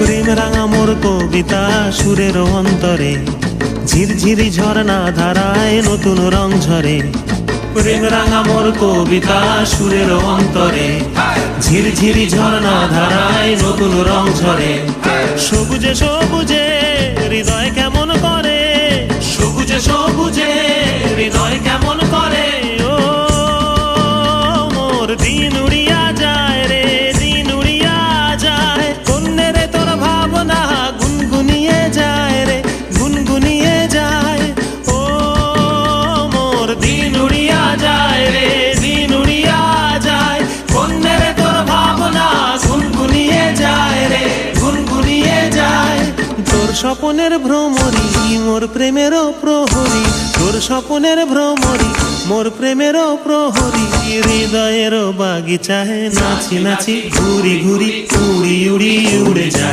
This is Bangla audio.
প্রেম রাঙা মোর কবিতা সুরের অন্তরে, ঝিরঝিরি ঝরনা ধারায় নতুন রং ঝরে। প্রেম রাঙা মোর কবিতা সুরের অন্তরে, ঝিরঝিরি ঝরনা ধারায় নতুন রং ঝরে। সবুজে সবুজে হৃদয় কেমন করে, সবুজে সবুজে হৃদয় কেমন করে। ও মোর দিন উড়িয়া যায় রে, দিন উড়িয়া যায়। কন্যে রে তোর ভাবনা গুনগুনিয়ে যায় রে, গুনগুনিয়ে যায়। ও মোর দিন উড়িয়া যায় রে, দিন উড়িয়া যায়। কন্যে রে তোর ভাবনা গুনগুনিয়ে যায় রে, গুনগুনিয়ে যায়। তোর স্বপনের ভ্রমরি মোর প্রেমেরও প্রহরী, তোর স্বপনের ভ্রমরি মোর প্রেমেরও প্রহরী। হৃদয়ের বাগিচায় নাচি নাচি ঘুরি ঘুরি উড়ি উড়ি উড়ে যায়।